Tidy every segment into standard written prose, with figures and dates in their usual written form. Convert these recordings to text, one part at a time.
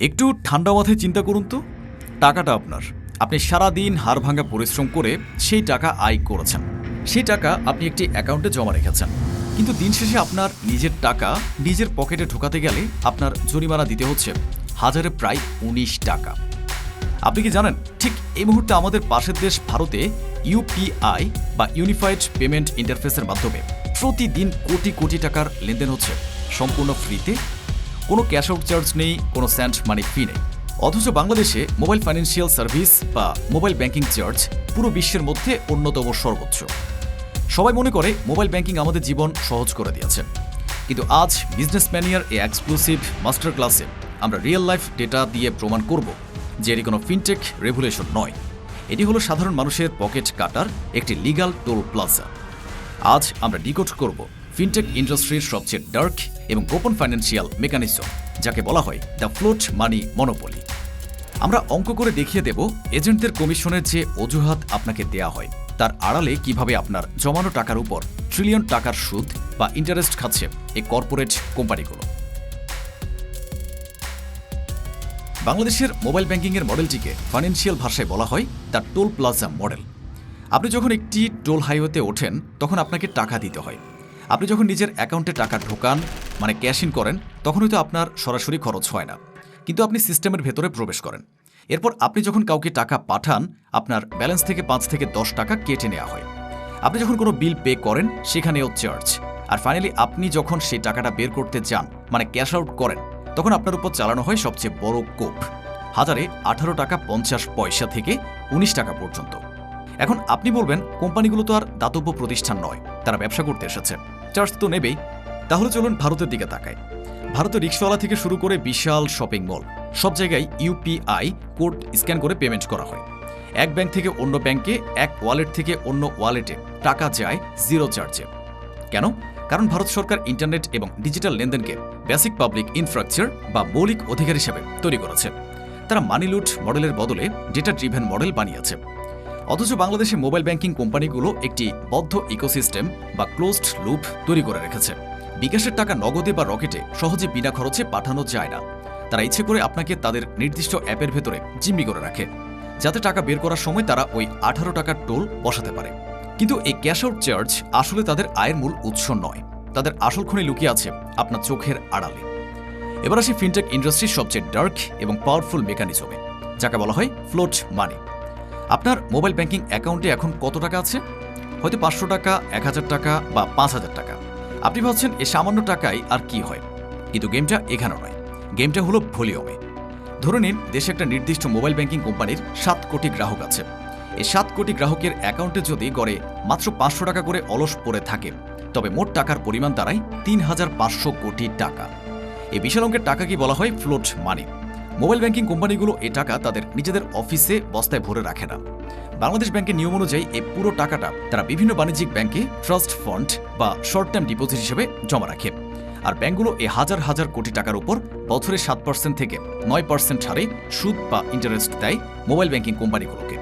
একটু ঠান্ডা মাথায় চিন্তা করুন তো, টাকাটা আপনার। আপনি সারাদিন হাড়ভাঙা পরিশ্রম করে সেই টাকা আয় করেছেন। সেই টাকা আপনি একটি অ্যাকাউন্টে জমা রেখেছেন, কিন্তু দিন শেষে আপনার নিজের টাকা নিজের পকেটে ঢোকাতে গেলে আপনার জরিমানা দিতে হচ্ছে হাজারে প্রায় ১৯ টাকা। আপনি কি জানেন, ঠিক এই মুহূর্তে আমাদের পাশের দেশ ভারতে ইউপিআই বা ইউনিফাইড পেমেন্ট ইন্টারফেসের মাধ্যমে প্রতিদিন কোটি কোটি টাকার লেনদেন হচ্ছে সম্পূর্ণ ফ্রিতে। কোনো ক্যাশ আউট চার্জ নেই, কোনো স্যান্ড মানি ফি নেই। অথচ বাংলাদেশে মোবাইল ফাইন্যান্সিয়াল সার্ভিস বা মোবাইল ব্যাংকিং চার্জ পুরো বিশ্বের মধ্যে অন্যতম সর্বোচ্চ। সবাই মনে করে মোবাইল ব্যাংকিং আমাদের জীবন সহজ করে দিয়েছে, কিন্তু আজ বিজনেস ম্যানিয়ার এই এক্সক্লুসিভ মাস্টার ক্লাসে আমরা রিয়েল লাইফ ডেটা দিয়ে প্রমাণ করব যে এটি কোনো ফিনটেক রেভুলেশন নয়, এটি হলো সাধারণ মানুষের পকেট কাটার একটি লিগ্যাল টোল প্লাজা। আজ আমরা ডিকোড করব ফিনটেক ইন্ডাস্ট্রির সবচেয়ে ডার্ক এবং গোপন ফাইন্যান্সিয়াল মেকানিজম, যাকে বলা হয় দ্য ফ্লোট মানি মনোপলি। আমরা অঙ্ক করে দেখিয়ে দেব এজেন্টদের কমিশনের যে অজুহাত আপনাকে দেয়া হয় তার আড়ালে কিভাবে আপনার জমানো টাকার উপর ট্রিলিয়ন টাকার সুদ বা ইন্টারেস্ট খাচ্ছে এই কর্পোরেট কোম্পানিগুলো। বাংলাদেশের মোবাইল ব্যাংকিংয়ের মডেলটিকে ফাইন্যান্সিয়াল ভাষায় বলা হয় দ্য টোল প্লাজা মডেল। আপনি যখন একটি টোল হাইওয়েতে ওঠেন তখন আপনাকে টাকা দিতে হয়। আপনি যখন নিজের অ্যাকাউন্টে টাকা ঢোকান, মানে ক্যাশ ইন করেন, তখন হয়তো আপনার সরাসরি খরচ হয় না, কিন্তু আপনি সিস্টেমের ভেতরে প্রবেশ করেন। এরপর আপনি যখন কাউকে টাকা পাঠান, আপনার ব্যালেন্স থেকে ৫ থেকে ১০ টাকা কেটে নেওয়া হয়। আপনি যখন কোনো বিল পে করেন, সেখানেও চার্জ। আর ফাইনালি আপনি যখন সেই টাকাটা বের করতে যান, মানে ক্যাশ আউট করেন, তখন আপনার উপর চালানো হয় সবচেয়ে বড় কোপ, হাজারে ১৮ টাকা ৫০ পয়সা থেকে ১৯ টাকা পর্যন্ত। এখন আপনি বলবেন, কোম্পানিগুলো তো আর দাতব্য প্রতিষ্ঠান নয়, তারা ব্যবসা করতে এসেছে, চার্জ তো নেবেই। তাহলে চলুন ভারতের দিকে তাকাই। ভারতে রিক্সাওয়ালা থেকে শুরু করে বিশাল শপিং মল, সব জায়গায় ইউপিআই কোড স্ক্যান করে পেমেন্ট করা হয়। এক ব্যাংক থেকে অন্য ব্যাংকে, এক ওয়ালেট থেকে অন্য ওয়ালেটে টাকা যায় জিরো চার্জে। কেন? কারণ ভারত সরকার ইন্টারনেট এবং ডিজিটাল লেনদেনকে বেসিক পাবলিক ইনফ্রাস্ট্রাকচার বা মৌলিক অধিকার হিসেবে তৈরি করেছে। তারা মানি লুট মডেলের বদলে ডেটা ড্রিভেন মডেল বানিয়েছে। অথচ বাংলাদেশে মোবাইল ব্যাংকিং কোম্পানিগুলো একটি বদ্ধ ইকোসিস্টেম বা ক্লোজড লুপ তৈরি করে রেখেছে। বিকাশের টাকা নগদে বা রকেটে সহজে বিনা খরচে পাঠানো যায় না। তারা ইচ্ছে করে আপনাকে তাদের নির্দিষ্ট অ্যাপের ভেতরে জিম্মি করে রাখে, যাতে টাকা বের করার সময় তারা ওই ১৮ টাকার টোল বসাতে পারে। কিন্তু এই ক্যাশ আউট চার্জ আসলে তাদের আয়ের মূল উৎস নয়। তাদের আসল খনি লুকিয়ে আছে আপনার চোখের আড়ালে। এবার আসি ফিনটেক ইন্ডাস্ট্রির সবচেয়ে ডার্ক এবং পাওয়ারফুল মেকানিজমে, যাকে বলা হয় ফ্লোট মানি। আপনার মোবাইল ব্যাংকিং অ্যাকাউন্টে এখন কত টাকা আছে? হয়তো ৫০০ টাকা, ১০০০ টাকা বা ৫০০০ টাকা। আপনি ভাবছেন এ সামান্য টাকায় আর কি হয়, কিন্তু গেমটা এখানে নয়। গেমটা হলো ভলিউমে। ধরে নিন, দেশে একটা নির্দিষ্ট মোবাইল ব্যাংকিং কোম্পানির ৭ কোটি গ্রাহক আছে। এই ৭ কোটি গ্রাহকের অ্যাকাউন্টে যদি গড়ে মাত্র ৫০০ টাকা করে অলস পড়ে থাকে, তবে মোট টাকার পরিমাণ দাঁড়ায় ৩৫০০ কোটি টাকা। এই বিশাল অঙ্কের টাকাকে বলা হয় ফ্লোট মানি। মোবাইল ব্যাংকিং কোম্পানিগুলো এই টাকা তাদের নিজেদের অফিসে বস্তায় ভরে রাখে না। বাংলাদেশ ব্যাংকের নিয়ম অনুযায়ী এই পুরো টাকাটা তারা বিভিন্ন বাণিজ্যিক ব্যাংকে ট্রাস্ট ফান্ড বা শর্ট টার্ম ডিপোজিট হিসেবে জমা রাখে। আর ব্যাংকগুলো এই হাজার হাজার কোটি টাকার উপর বছরে ৭% থেকে ৯% হারে সুদ বা ইন্টারেস্ট দেয় মোবাইল ব্যাংকিং কোম্পানিগুলোকে।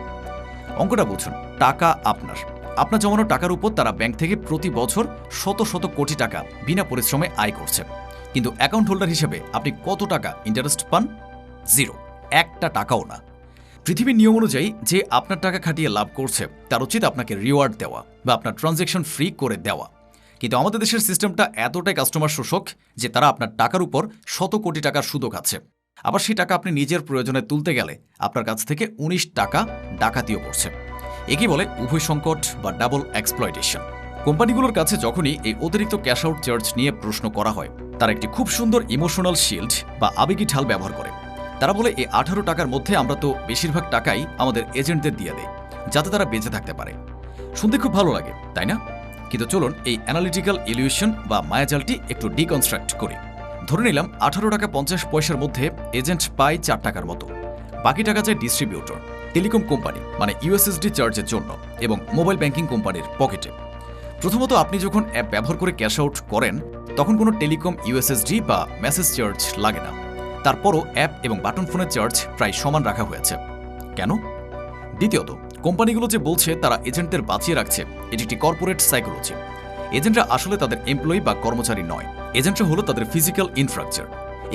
অঙ্কটা বুঝুন, টাকা আপনার। আপনার জমানো টাকার উপর তারা ব্যাংক থেকে প্রতি বছর শত শত কোটি টাকা বিনা পরিশ্রমে আয় করছে। কিন্তু অ্যাকাউন্ট হোল্ডার হিসেবে আপনি কত টাকা ইন্টারেস্ট পান? জিরো, একটা টাকাও না। পৃথিবীর নিয়ম অনুযায়ী যে আপনার টাকা খাটিয়ে লাভ করছে তার উচিত আপনাকে রিওয়ার্ড দেওয়া বা আপনার ট্রানজ্যাকশন ফ্রি করে দেওয়া। কিন্তু আমাদের দেশের সিস্টেমটা এতটাই কাস্টমার শোষক যে তারা আপনার টাকার উপর শত কোটি টাকার সুদও খাচ্ছে। আবার সেই টাকা আপনি নিজের প্রয়োজনে তুলতে গেলে আপনার কাছ থেকে ১৯ টাকা ডাকাতিও করছে। একেই বলে উভয় সংকট বা ডাবল এক্সপ্লয়টেশন। কোম্পানিগুলোর কাছে যখনই এই অতিরিক্ত ক্যাশ আউট চার্জ নিয়ে প্রশ্ন করা হয়, তারা একটি খুব সুন্দর ইমোশনাল শিল্ড বা আবেগী ঢাল ব্যবহার করে। তারা বলে, এই ১৮ টাকার মধ্যে আমরা তো বেশিরভাগ টাকাই আমাদের এজেন্টদের দিয়ে দেয়, যাতে তারা বেঁচে থাকতে পারে। শুনতে খুব ভালো লাগে, তাই না? কিন্তু চলুন এই অ্যানালিটিক্যাল ইলিউশন বা মায়াজালটি একটু ডিকনস্ট্রাক্ট করি। ধরে নিলাম ১৮ টাকা ৫০ পয়সার মধ্যে এজেন্ট পায় ৪ টাকার মতো। বাকি টাকা যায় ডিস্ট্রিবিউটর, টেলিকম কোম্পানি মানে ইউএসএসডি চার্জের জন্য, এবং মোবাইল ব্যাংকিং কোম্পানির পকেটে। প্রথমত, আপনি যখন অ্যাপ ব্যবহার করে ক্যাশ আউট করেন, তখন কোনো টেলিকম ইউএসএসডি বা মেসেজ চার্জ লাগে না। তারপরও অ্যাপ এবং বাটন ফোনের চার্জ প্রায় সমান রাখা হয়েছে। কেন? দ্বিতীয়ত, কোম্পানিগুলো যে বলছে তারা এজেন্টদের বাঁচিয়ে রাখছে, এটি একটি কর্পোরেট সাইকোলজি। এজেন্টরা আসলে তাদের এমপ্লয়ি বা কর্মচারী নয়। এজেন্টরা হলো তাদের ফিজিক্যাল ইনফ্রাস্ট্রাকচার।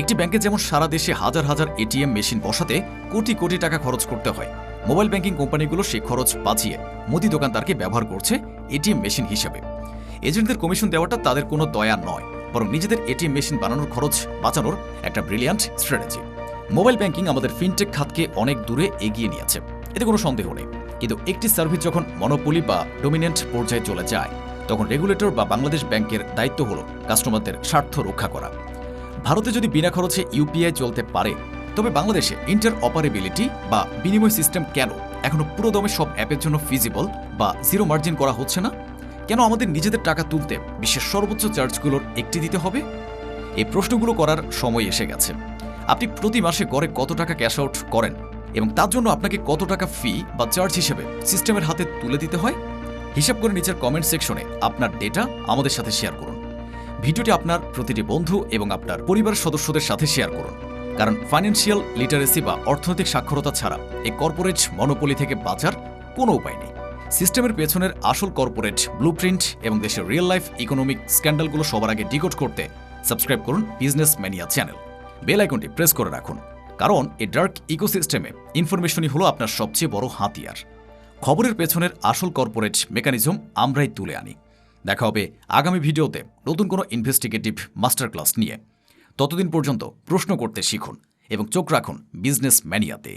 একটি ব্যাংকে যেমন সারা দেশে হাজার হাজার এটিএম মেশিন বসাতে কোটি কোটি টাকা খরচ করতে হয়, মোবাইল ব্যাংকিং কোম্পানিগুলো সেই খরচ বাঁচিয়ে মুদি দোকানদারকে ব্যবহার করছে এটিএম মেশিন হিসেবে। এজেন্টদের কমিশন দেওয়াটা তাদের কোনো দয়া নয়, বরং নিজেদের এটিএম মেশিন বানানোর খরচ বাঁচানোর একটা ব্রিলিয়ান্ট স্ট্র্যাটেজি। মোবাইল ব্যাংকিং আমাদের ফিনটেক খাতকে অনেক দূরে এগিয়ে নিয়েছে, এতে কোনো সন্দেহ নেই। কিন্তু একটি সার্ভিস যখন মনোপলি বা ডমিনেন্ট পর্যায়ে চলে যায়, তখন রেগুলেটর বা বাংলাদেশ ব্যাংকের দায়িত্ব হলো কাস্টমারদের স্বার্থ রক্ষা করা। ভারতে যদি বিনা খরচে ইউপিআই চলতে পারে, তবে বাংলাদেশে ইন্টার অপারেবিলিটি বা বিনিময় সিস্টেম কেন এখনো পুরোদমে সব অ্যাপের জন্য ফিজিবল বা জিরো মার্জিন করা হচ্ছে না? কেন আমাদের নিজেদের টাকা তুলতে বিশ্বের সর্বোচ্চ চার্জগুলোর একটি দিতে হবে? এই প্রশ্নগুলো করার সময় এসে গেছে। আপনি প্রতি মাসে গড়ে কত টাকা ক্যাশ আউট করেন এবং তার জন্য আপনাকে কত টাকা ফি বা চার্জ হিসেবে সিস্টেমের হাতে তুলে দিতে হয়? হিসাব করে নিচের কমেন্ট সেকশনে আপনার ডেটা আমাদের সাথে শেয়ার করুন। ভিডিওটি আপনার প্রতিটি বন্ধু এবং আপনার পরিবারের সদস্যদের সাথে শেয়ার করুন, কারণ ফাইন্যান্সিয়াল লিটারেসি বা অর্থনৈতিক সাক্ষরতা ছাড়া এই কর্পোরেট মনোপলি থেকে বাঁচার কোনো উপায় নেই। সিস্টেমের পেছনের আসল কর্পোরেট ব্লুপ্রিন্ট এবং দেশের রিয়েল লাইফ ইকোনমিক স্ক্যান্ডালগুলো সবার আগে ডিকোড করতে সাবস্ক্রাইব করুন বিজনেস ম্যানিয়া চ্যানেল। বেল আইকনটি প্রেস করে রাখুন, কারণ এই ডার্ক ইকোসিস্টেমে ইনফরমেশনই হলো আপনার সবচেয়ে বড় হাতিয়ার। খবরের পেছনের আসল কর্পোরেট মেকানিজম আমরাই তুলে আনি। দেখা হবে আগামী ভিডিওতে নতুন কোনো ইনভেস্টিগেটিভ মাস্টার ক্লাস নিয়ে। ততদিন পর্যন্ত প্রশ্ন করতে শিখুন এবং চোখ রাখুন বিজনেস ম্যানিয়াতে।